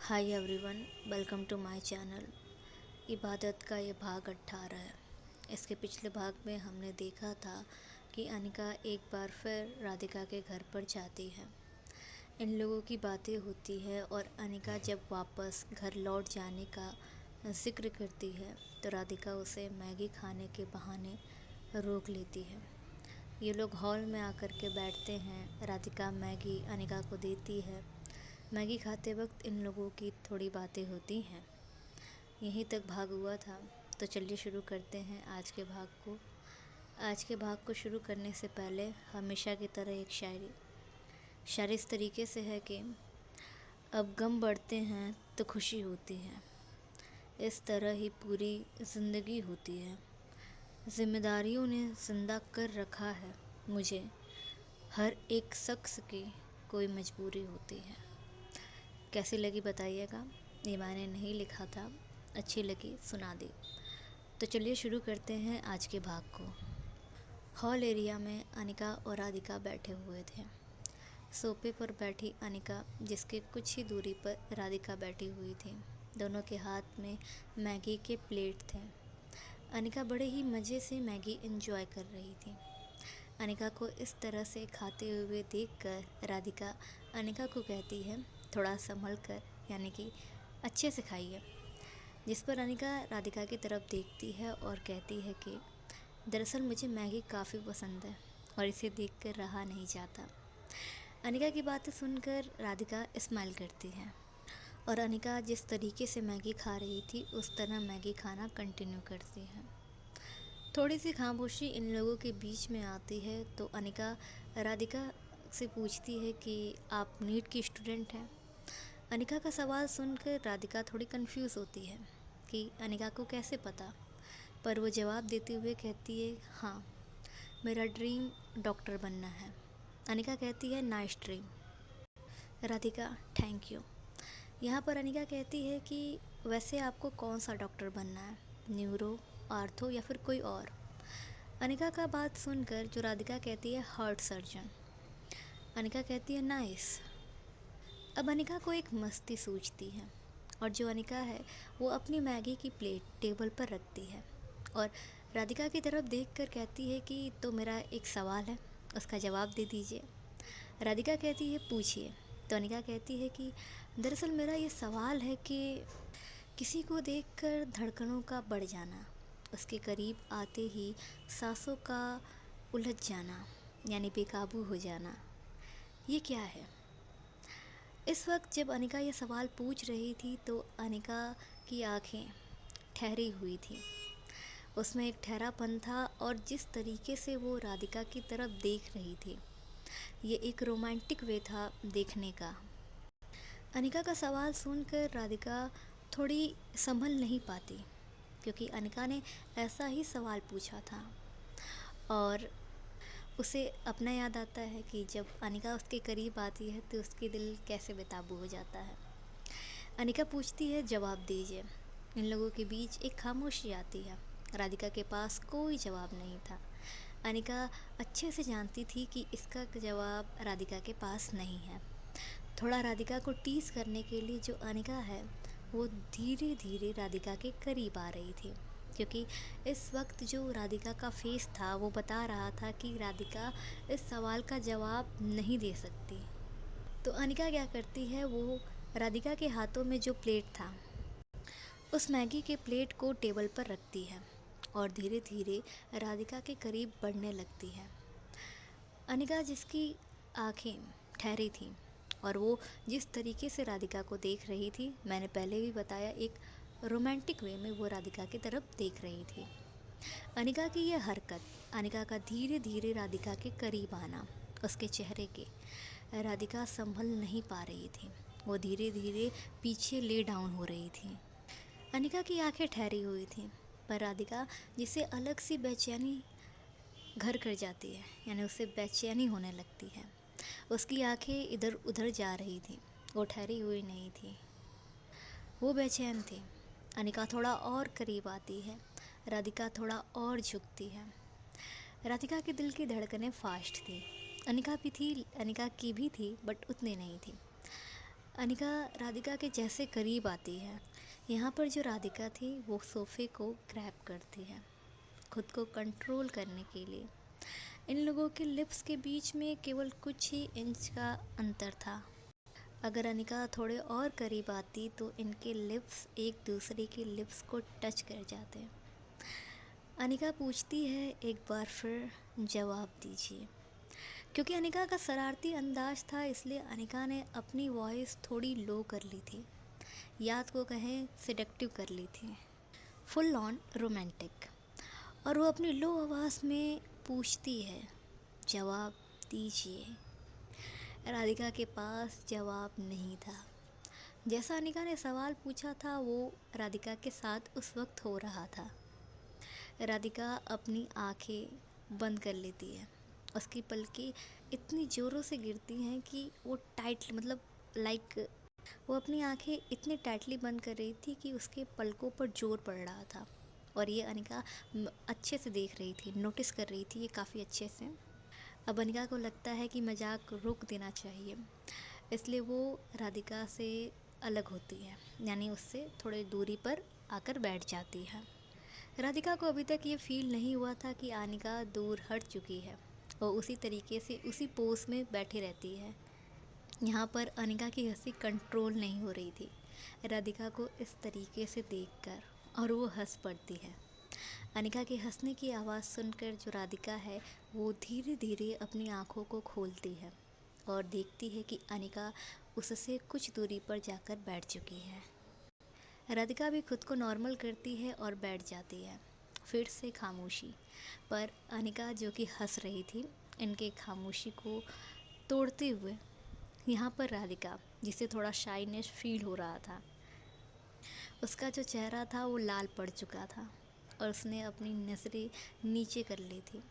Hi everyone, welcome to my channel. इबादत का ये भाग 18 है। इसके पिछले भाग में हमने देखा था कि अनिका एक बार फिर राधिका के घर पर जाती है। इन लोगों की बातें होती है और अनिका जब वापस घर लौट जाने का जिक्र करती है तो राधिका उसे मैगी खाने के बहाने रोक लेती है। ये लोग हॉल में आकर के बैठते हैं। राधिका मैगी अनिका को देती है। मैगी खाते वक्त इन लोगों की थोड़ी बातें होती हैं। यहीं तक भाग हुआ था। तो चलिए शुरू करते हैं आज के भाग को। आज के भाग को शुरू करने से पहले हमेशा की तरह एक शायरी इस तरीके से है कि अब गम बढ़ते हैं तो खुशी होती है, इस तरह ही पूरी ज़िंदगी होती है। जिम्मेदारियों ने जिंदा कर रखा है मुझे, हर एक शख्स की कोई मजबूरी होती है। कैसी लगी बताइएगा। ये मैंने नहीं लिखा था, अच्छी लगी सुना दी। तो चलिए शुरू करते हैं आज के भाग को। हॉल एरिया में अनिका और राधिका बैठे हुए थे। सोफे पर बैठी अनिका, जिसके कुछ ही दूरी पर राधिका बैठी हुई थी। दोनों के हाथ में मैगी के प्लेट थे। अनिका बड़े ही मज़े से मैगी एंजॉय कर रही थी। अनिका को इस तरह से खाते हुए देखकर राधिका अनिका को कहती है, थोड़ा संभल कर, यानी कि अच्छे से खाइए। जिस पर अनिका राधिका की तरफ देखती है और कहती है कि दरअसल मुझे मैगी काफ़ी पसंद है और इसे देखकर रहा नहीं जाता। अनिका की बातें सुनकर राधिका स्माइल करती है और अनिका जिस तरीके से मैगी खा रही थी उस तरह मैगी खाना कंटिन्यू करती है। थोड़ी सी खामोशी इन लोगों के बीच में आती है तो अनिका राधिका से पूछती है कि आप नीट की स्टूडेंट हैं। अनिका का सवाल सुनकर राधिका थोड़ी कंफ्यूज होती है कि अनिका को कैसे पता, पर वो जवाब देते हुए कहती है, हाँ, मेरा ड्रीम डॉक्टर बनना है। अनिका कहती है, nice dream. Radhika, thank you. यहाँ पर अनिका कहती है कि वैसे आपको कौन सा डॉक्टर बनना है, न्यूरो, आर्थो या फिर कोई और। अनिका का बात सुनकर जो राधिका कहती है, हार्ट सर्जन। अनिका कहती है, नाइस। अब अनिका को एक मस्ती सूझती है और जो अनिका है वो अपनी मैगी की प्लेट टेबल पर रखती है और राधिका की तरफ देखकर कहती है कि तो मेरा एक सवाल है, उसका जवाब दे दीजिए। राधिका कहती है, पूछिए। तो अनिका कहती है कि दरअसल मेरा ये सवाल है कि किसी को देखकर धड़कनों का बढ़ जाना, उसके करीब आते ही सांसों का उलझ जाना, यानी बेकाबू हो जाना, ये क्या है। इस वक्त जब अनिका ये सवाल पूछ रही थी तो अनिका की आंखें ठहरी हुई थी। उसमें एक ठहरापन था और जिस तरीके से वो राधिका की तरफ देख रही थी, ये एक रोमांटिक वे था देखने का। अनिका का सवाल सुनकर राधिका थोड़ी संभल नहीं पाती, क्योंकि अनिका ने ऐसा ही सवाल पूछा था और उसे अपना याद आता है कि जब अनिका उसके करीब आती है तो उसके दिल कैसे बेकाबू हो जाता है। अनिका पूछती है, जवाब दीजिए। इन लोगों के बीच एक खामोशी आती है। राधिका के पास कोई जवाब नहीं था। अनिका अच्छे से जानती थी कि इसका जवाब राधिका के पास नहीं है। थोड़ा राधिका को टीस करने के लिए जो अनिका है वो धीरे धीरे राधिका के करीब आ रही थी, क्योंकि इस वक्त जो राधिका का फेस था वो बता रहा था कि राधिका इस सवाल का जवाब नहीं दे सकती। तो अनिका क्या करती है, वो राधिका के हाथों में जो प्लेट था उस मैगी के प्लेट को टेबल पर रखती है और धीरे धीरे राधिका के करीब बढ़ने लगती है। अनिका, जिसकी आंखें ठहरी थीं और वो जिस तरीके से राधिका को देख रही थी, मैंने पहले भी बताया, एक रोमांटिक वे में वो राधिका की तरफ देख रही थी। अनिका की यह हरकत, अनिका का धीरे धीरे राधिका के करीब आना, उसके चेहरे के, राधिका संभल नहीं पा रही थी। वो धीरे धीरे पीछे ले डाउन हो रही थी। अनिका की आंखें ठहरी हुई थीं, पर राधिका, जिसे अलग सी बेचैनी घर कर जाती है, यानी उससे बेचैनी होने लगती है, उसकी आंखें इधर उधर जा रही थी, वो ठहरी हुई नहीं थी, वो बेचैन थी। अनिका थोड़ा और करीब आती है, राधिका थोड़ा और झुकती है। राधिका के दिल की धड़कनें फास्ट थी। अनिका की भी थी, बट उतनी नहीं थी। अनिका राधिका के जैसे करीब आती है। यहाँ पर जो राधिका थी वो सोफ़े को ग्रैब करती है खुद को कंट्रोल करने के लिए। इन लोगों के लिप्स के बीच में केवल कुछ ही इंच का अंतर था। अगर अनिका थोड़े और करीब आती तो इनके लिप्स एक दूसरे के लिप्स को टच कर जाते। अनिका पूछती है, एक बार फिर जवाब दीजिए। क्योंकि अनिका का शरारती अंदाज था इसलिए अनिका ने अपनी वॉइस थोड़ी लो कर ली थी, याद को कहें सिडक्टिव कर ली थी, फुल ऑन रोमांटिक। और वो अपनी लो आवाज़ में पूछती है, जवाब दीजिए। राधिका के पास जवाब नहीं था। जैसा अनिका ने सवाल पूछा था वो राधिका के साथ उस वक्त हो रहा था। राधिका अपनी आंखें बंद कर लेती है। उसकी पलकें इतनी ज़ोरों से गिरती हैं कि वो टाइट मतलब वो अपनी आंखें इतनी टाइटली बंद कर रही थी कि उसके पलकों पर जोर पड़ रहा था। और ये अनिका अच्छे से देख रही थी, नोटिस कर रही थी ये काफ़ी अच्छे से। अब अनिका को लगता है कि मजाक रोक देना चाहिए, इसलिए वो राधिका से अलग होती है, यानी उससे थोड़ी दूरी पर आकर बैठ जाती है। राधिका को अभी तक ये फील नहीं हुआ था कि अनिका दूर हट चुकी है और उसी तरीके से उसी पोज में बैठी रहती है। यहाँ पर अनिका की हंसी कंट्रोल नहीं हो रही थी राधिका को इस तरीके से देखकर, और वो हंस पड़ती है। अनिका के हंसने की आवाज़ सुनकर जो राधिका है वो धीरे धीरे अपनी आंखों को खोलती है और देखती है कि अनिका उससे कुछ दूरी पर जाकर बैठ चुकी है। राधिका भी खुद को नॉर्मल करती है और बैठ जाती है। फिर से खामोशी, पर अनिका जो कि हंस रही थी इनके खामोशी को तोड़ते हुए। यहाँ पर राधिका, जिसे थोड़ा शाइनेस फील हो रहा था, उसका जो चेहरा था वो लाल पड़ चुका था और उसने अपनी नज़रें नीचे कर ली थी।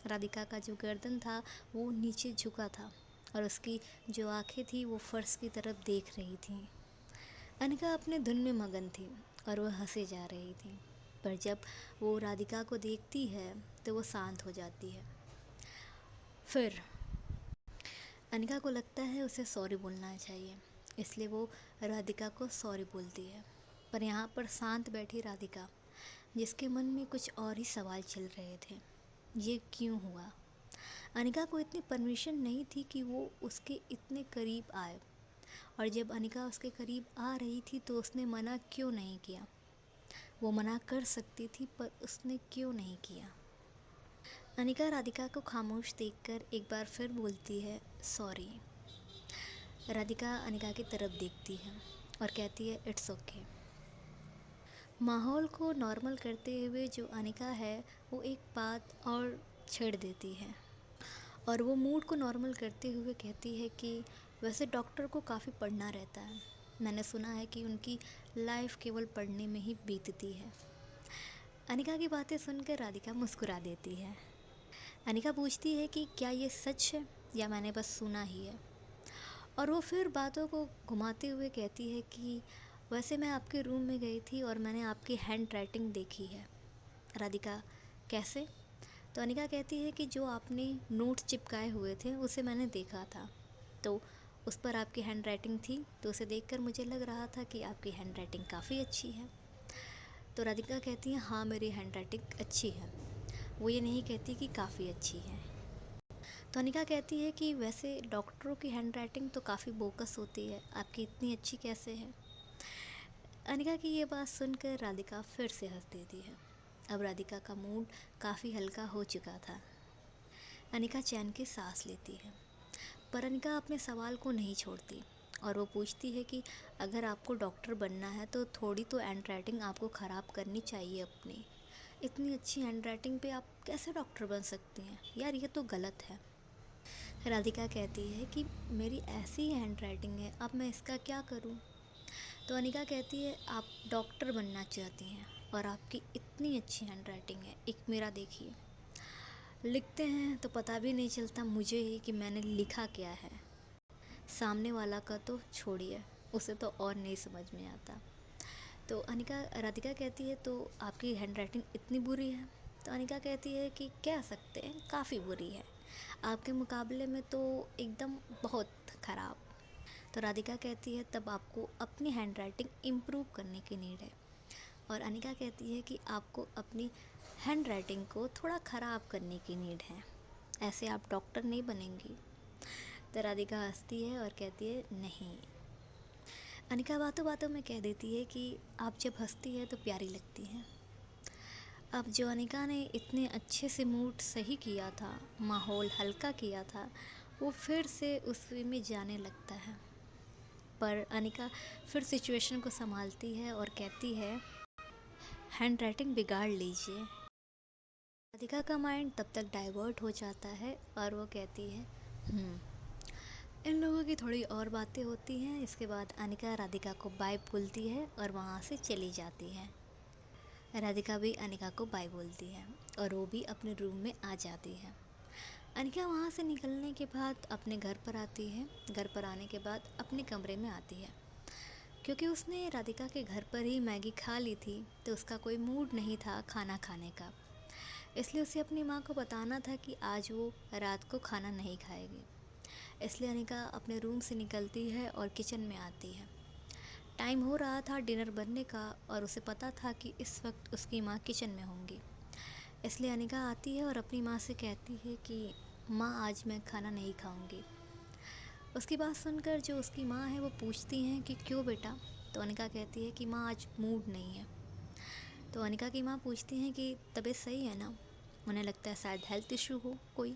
राधिका का जो गर्दन था वो नीचे झुका था और उसकी जो आंखें थी वो फर्श की तरफ देख रही थी। अनिका अपने धुन में मगन थी और वह हंसे जा रही थी, पर जब वो राधिका को देखती है तो वो शांत हो जाती है। फिर अनिका को लगता है उसे सॉरी बोलना चाहिए, इसलिए वो राधिका को सॉरी बोलती है। पर यहाँ पर शांत बैठी राधिका, जिसके मन में कुछ और ही सवाल चल रहे थे। ये क्यों हुआ? अनिका को इतनी परमिशन नहीं थी कि वो उसके इतने करीब आए, और जब अनिका उसके करीब आ रही थी तो उसने मना क्यों नहीं किया? वो मना कर सकती थी पर उसने क्यों नहीं किया? अनिका राधिका को खामोश देखकर एक बार फिर बोलती है, सॉरी। राधिका अनिका की तरफ देखती है और कहती है, इट्स ओके। माहौल को नॉर्मल करते हुए जो अनिका है वो एक बात और छेड़ देती है, और वो मूड को नॉर्मल करते हुए कहती है कि वैसे डॉक्टर को काफ़ी पढ़ना रहता है। मैंने सुना है कि उनकी लाइफ केवल पढ़ने में ही बीतती है। अनिका की बातें सुनकर राधिका मुस्कुरा देती है। अनिका पूछती है कि क्या ये सच है या मैंने बस सुना ही है, और वो फिर बातों को घुमाते हुए कहती है कि वैसे मैं आपके रूम में गई थी और मैंने आपकी हैंड राइटिंग देखी है। राधिका, कैसे? तो अनिका कहती है कि जो आपने नोट चिपकाए हुए थे उसे मैंने देखा था, तो उस पर आपकी हैंड राइटिंग थी, तो उसे देखकर मुझे लग रहा था कि आपकी हैंड राइटिंग काफ़ी अच्छी है। तो राधिका कहती है, हाँ मेरी हैंड राइटिंग अच्छी है। वो ये नहीं कहती कि काफ़ी अच्छी है। तो अनिका कहती है कि वैसे डॉक्टरों की हैंड राइटिंग तो काफ़ी बोकस होती है, आपकी इतनी अच्छी कैसे है? अनिका की ये बात सुनकर राधिका फिर से हंस देती है। अब राधिका का मूड काफ़ी हल्का हो चुका था। अनिका चैन की सांस लेती है, पर अनिका अपने सवाल को नहीं छोड़ती और वो पूछती है कि अगर आपको डॉक्टर बनना है तो थोड़ी तो हैंड राइटिंग आपको ख़राब करनी चाहिए अपनी। इतनी अच्छी हैंड राइटिंग पे आप कैसे डॉक्टर बन सकती हैं? यार ये तो गलत है। राधिका कहती है कि मेरी ऐसी ही हैंड राइटिंग है, अब मैं इसका क्या करूं? तो अनिका कहती है, आप डॉक्टर बनना चाहती हैं और आपकी इतनी अच्छी हैंड राइटिंग है, एक मेरा देखिए। लिखते हैं तो पता भी नहीं चलता मुझे ही कि मैंने लिखा क्या है, सामने वाला का तो छोड़िए, उसे तो और नहीं समझ में आता। तो राधिका कहती है, तो आपकी हैंड राइटिंग इतनी बुरी है? तो अनिका कहती है कि कह सकते हैं काफ़ी बुरी है, आपके मुकाबले में तो एकदम बहुत ख़राब। तो राधिका कहती है तब आपको अपनी हैंड राइटिंग इम्प्रूव करने की नीड है। और अनिका कहती है कि आपको अपनी हैंड राइटिंग को थोड़ा ख़राब करने की नीड है, ऐसे आप डॉक्टर नहीं बनेंगी। तो राधिका हंसती है और कहती है नहीं। अनिका बातों बातों में कह देती है कि आप जब हंसती है तो प्यारी लगती है। अब जो अनिका ने इतने अच्छे से मूड सही किया था, माहौल हल्का किया था, वो फिर से उस वे में जाने लगता है। पर अनिका फिर सिचुएशन को संभालती है और कहती है हैंड राइटिंग बिगाड़ लीजिए। राधिका का माइंड तब तक डाइवर्ट हो जाता है और वो कहती है इन लोगों की थोड़ी और बातें होती हैं। इसके बाद अनिका राधिका को बाय बोलती है और वहाँ से चली जाती है। राधिका भी अनिका को बाय बोलती है और वो भी अपने रूम में आ जाती है। अनिका वहाँ से निकलने के बाद अपने घर पर आती है। घर पर आने के बाद अपने कमरे में आती है। क्योंकि उसने राधिका के घर पर ही मैगी खा ली थी तो उसका कोई मूड नहीं था खाना खाने का। इसलिए उसे अपनी माँ को बताना था कि आज वो रात को खाना नहीं खाएगी। इसलिए अनिका अपने रूम से निकलती है और किचन में आती है। टाइम हो रहा था डिनर बनने का और उसे पता था कि इस वक्त उसकी माँ किचन में होंगी। इसलिए अनिका आती है और अपनी माँ से कहती है कि माँ आज मैं खाना नहीं खाऊंगी। उसकी बात सुनकर जो उसकी माँ है वो पूछती हैं कि क्यों बेटा। तो अनिका कहती है कि माँ आज मूड नहीं है। तो अनिका की माँ पूछती हैं कि तबीयत सही है ना। उन्हें लगता है शायद हेल्थ इशू हो कोई।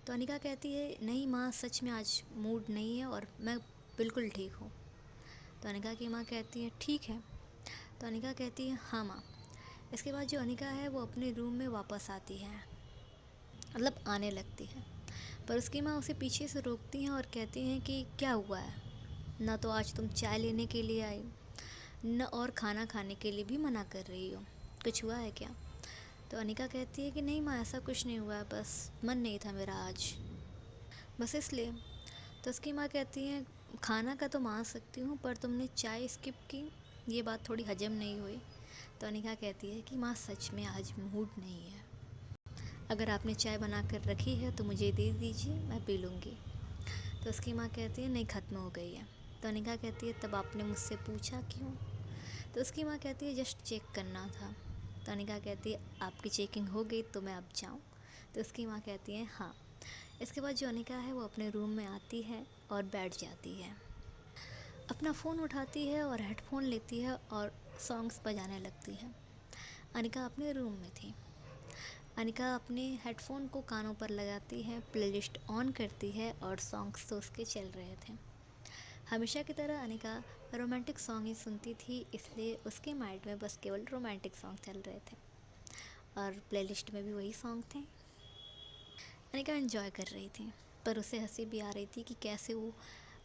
तो अनिका कहती है नहीं माँ सच में आज मूड नहीं है और मैं बिल्कुल ठीक हूँ। तो अनिका की माँ कहती है ठीक है। तो अनिका कहती है हाँ माँ। इसके बाद जो अनिका है वो अपने रूम में वापस आती है, मतलब आने लगती है। पर उसकी माँ उसे पीछे से रोकती हैं और कहती हैं कि क्या हुआ है, ना तो आज तुम चाय लेने के लिए आई, न और खाना खाने के लिए भी मना कर रही हो, कुछ हुआ है क्या। तो अनिका कहती है कि नहीं माँ ऐसा कुछ नहीं हुआ है, बस मन नहीं था मेरा आज, बस इसलिए। तो उसकी माँ कहती है खाना का तो मान सकती हूँ पर तुमने चाय स्किप की, ये बात थोड़ी हजम नहीं हुई। तो अनिका कहती है कि माँ सच में आज मूड नहीं है, अगर आपने चाय बना कर रखी है तो मुझे दे दीजिए, मैं पी लूँगी। तो उसकी माँ कहती है नहीं ख़त्म हो गई है। तो अनिका कहती है तब आपने मुझसे पूछा क्यों। तो उसकी माँ कहती है जस्ट चेक करना था। तो अनिका कहती है आपकी चेकिंग हो गई तो मैं अब जाऊँ। तो उसकी माँ कहती है हाँ। इसके बाद जो अनिका है वो अपने रूम में आती है और बैठ जाती है, अपना फ़ोन उठाती है और हेडफोन लेती है और सॉन्ग्स बजाने लगती है। अनिका अपने रूम में थी। अनिका अपने हेडफोन को कानों पर लगाती है, प्लेलिस्ट ऑन करती है और सॉन्ग्स तो उसके चल रहे थे। हमेशा की तरह अनिका रोमांटिक सॉन्ग ही सुनती थी, इसलिए उसके माइंड में बस केवल रोमांटिक सॉन्ग चल रहे थे और प्लेलिस्ट में भी वही सॉन्ग थे। अनिका एंजॉय कर रही थी, पर उसे हंसी भी आ रही थी कि कैसे वो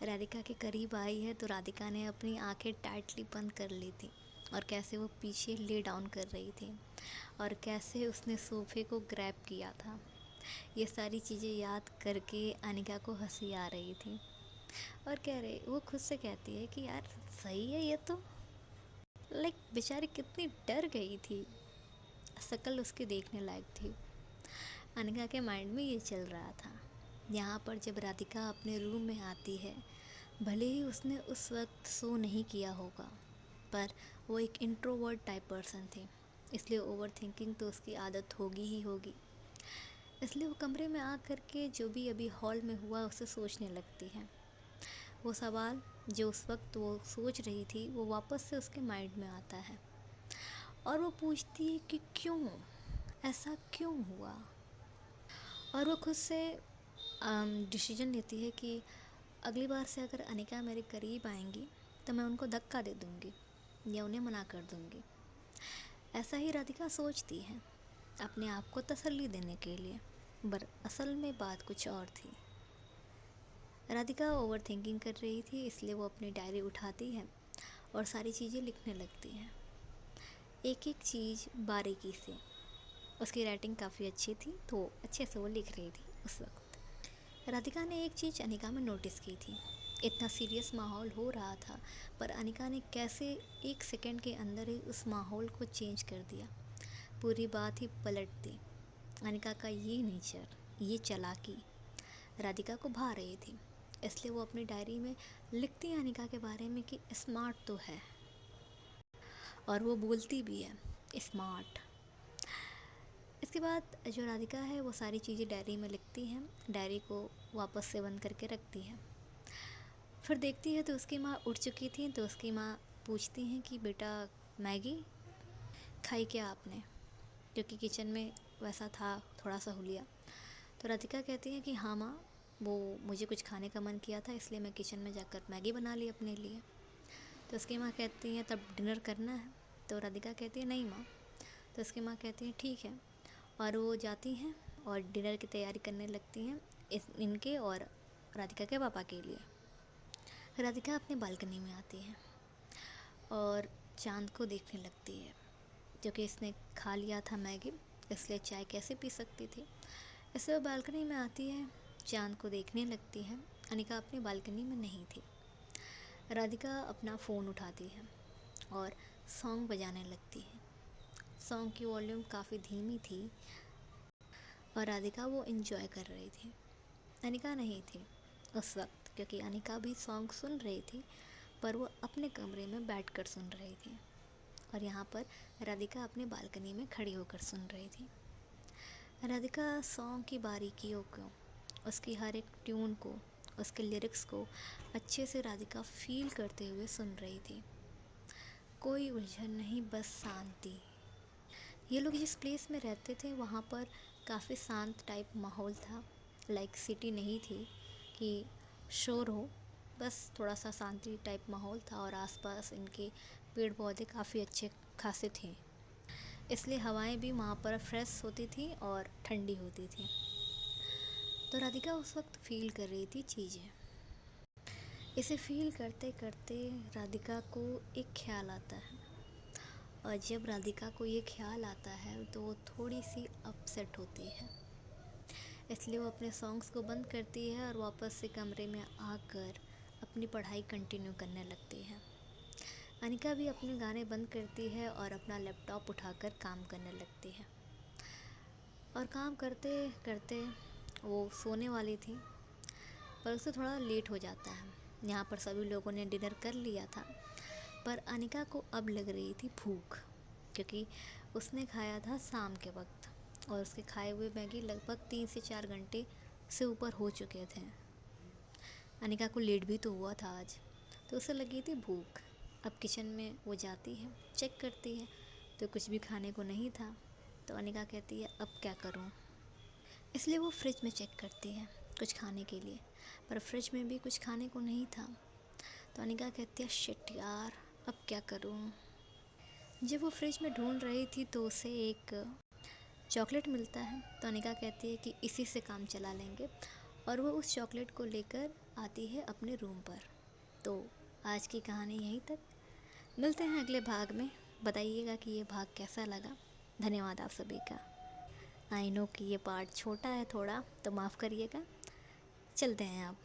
राधिका के करीब आई है तो राधिका ने अपनी आंखें टाइटली बंद कर ली थी और कैसे वो पीछे ले डाउन कर रही थी और कैसे उसने सोफे को ग्रैब किया था। ये सारी चीज़ें याद करके अनिका को हंसी आ रही थी और कह रहे वो खुद से कहती है कि यार सही है ये तो, लाइक बेचारी कितनी डर गई थी, शक्ल उसकी देखने लायक थी। अनिका के माइंड में ये चल रहा था। यहाँ पर जब राधिका अपने रूम में आती है, भले ही उसने उस वक्त सो नहीं किया होगा, पर वो एक इंट्रोवर्ट टाइप पर्सन थी, इसलिए ओवर थिंकिंग तो उसकी आदत होगी ही होगी। इसलिए वो कमरे में आ कर के जो भी अभी हॉल में हुआ उसे सोचने लगती है। वो सवाल जो उस वक्त वो सोच रही थी वो वापस से उसके माइंड में आता है और वो पूछती है कि क्यों, ऐसा क्यों हुआ। और वो खुद से डिसीजन लेती है कि अगली बार से अगर अनिका मेरे करीब आएंगी तो मैं उनको धक्का दे दूँगी या उन्हें मना कर दूँगी। ऐसा ही राधिका सोचती है अपने आप को तसल्ली देने के लिए, पर असल में बात कुछ और थी। राधिका ओवर थिंकिंग कर रही थी, इसलिए वो अपनी डायरी उठाती है और सारी चीज़ें लिखने लगती है, एक एक चीज़ बारीकी से। उसकी राइटिंग काफ़ी अच्छी थी तो अच्छे से वो लिख रही थी। उस वक्त राधिका ने एक चीज़ अनिका में नोटिस की थी, इतना सीरियस माहौल हो रहा था पर अनिका ने कैसे एक सेकंड के अंदर ही उस माहौल को चेंज कर दिया, पूरी बात ही पलट दी। अनिका का ये नेचर, ये चालाकी राधिका को भा रही थी। इसलिए वो अपनी डायरी में लिखती है अनिका के बारे में कि स्मार्ट तो है, और वो बोलती भी है स्मार्ट। इसके बाद जो राधिका है वो सारी चीज़ें डायरी में लिखती है, डायरी को वापस से बंद करके रखती है। फिर देखती है तो उसकी माँ उठ चुकी थी, तो उसकी माँ पूछती हैं कि बेटा मैगी खाई क्या आपने, क्योंकि किचन में वैसा था थोड़ा सा हुलिया। तो राधिका कहती है कि हाँ माँ, वो मुझे कुछ खाने का मन किया था, इसलिए मैं किचन में जाकर मैगी बना ली अपने लिए। तो उसकी माँ कहती है तब डिनर करना है। तो राधिका कहती है नहीं माँ। तो उसकी माँ कहती है ठीक है, और वो जाती हैं और डिनर की तैयारी करने लगती हैं इनके और राधिका के पापा के लिए। राधिका अपनी बालकनी में आती है और चांद को देखने लगती है, क्योंकि इसने खा लिया था मैगी, इसलिए चाय कैसे पी सकती थी। इसलिए वो बालकनी में आती है, चांद को देखने लगती है। अनिका अपनी बालकनी में नहीं थी। राधिका अपना फ़ोन उठाती है और सॉन्ग बजाने लगती है। सॉन्ग की वॉल्यूम काफ़ी धीमी थी और राधिका वो एंजॉय कर रही थी। अनिका नहीं थी उस वक्त, क्योंकि अनिका भी सॉन्ग सुन रही थी, पर वो अपने कमरे में बैठकर सुन रही थी, और यहाँ पर राधिका अपनी बालकनी में खड़ी होकर सुन रही थी। राधिका सॉन्ग की बारीकियों को, उसकी हर एक ट्यून को, उसके लिरिक्स को अच्छे से राधिका फील करते हुए सुन रही थी। कोई उलझन नहीं, बस शांति। ये लोग जिस प्लेस में रहते थे वहाँ पर काफ़ी शांत टाइप माहौल था, लाइक सिटी नहीं थी कि शोर हो, बस थोड़ा सा शांति टाइप माहौल था, और आसपास इनके पेड़ पौधे काफ़ी अच्छे खासे थे, इसलिए हवाएं भी वहाँ पर फ्रेश होती थी और ठंडी होती थी। तो राधिका उस वक्त फील कर रही थी चीज़ें। इसे फील करते करते राधिका को एक ख्याल आता है, और जब राधिका को ये ख्याल आता है तो वो थोड़ी सी अपसेट होती है, इसलिए वो अपने सॉन्ग्स को बंद करती है और वापस से कमरे में आकर अपनी पढ़ाई कंटिन्यू करने लगती है। अनिका भी अपने गाने बंद करती है और अपना लैपटॉप उठाकर काम करने लगती है, और काम करते करते वो सोने वाली थी, पर उसे थोड़ा लेट हो जाता है। यहाँ पर सभी लोगों ने डिनर कर लिया था, पर अनिका को अब लग रही थी भूख, क्योंकि उसने खाया था शाम के वक्त, और उसके खाए हुए मैगी लगभग 3 से 4 घंटे से ऊपर हो चुके थे। अनिका को लेट भी तो हुआ था आज, तो उसे लगी थी भूख। अब किचन में वो जाती है, चेक करती है, तो कुछ भी खाने को नहीं था। तो अनिका कहती है अब क्या करूँ, इसलिए वो फ्रिज में चेक करती है कुछ खाने के लिए, पर फ्रिज में भी कुछ खाने को नहीं था। तो अनिका कहती है शिट यार, अब क्या करूँ। जब वो फ्रिज में ढूंढ रही थी तो उसे एक चॉकलेट मिलता है, तो अनिका कहती है कि इसी से काम चला लेंगे, और वो उस चॉकलेट को लेकर आती है अपने रूम पर। तो आज की कहानी यहीं तक, मिलते हैं अगले भाग में। बताइएगा कि ये भाग कैसा लगा। धन्यवाद आप सभी का। आई नो कि ये पार्ट छोटा है थोड़ा, तो माफ़ करिएगा। चलते हैं आप।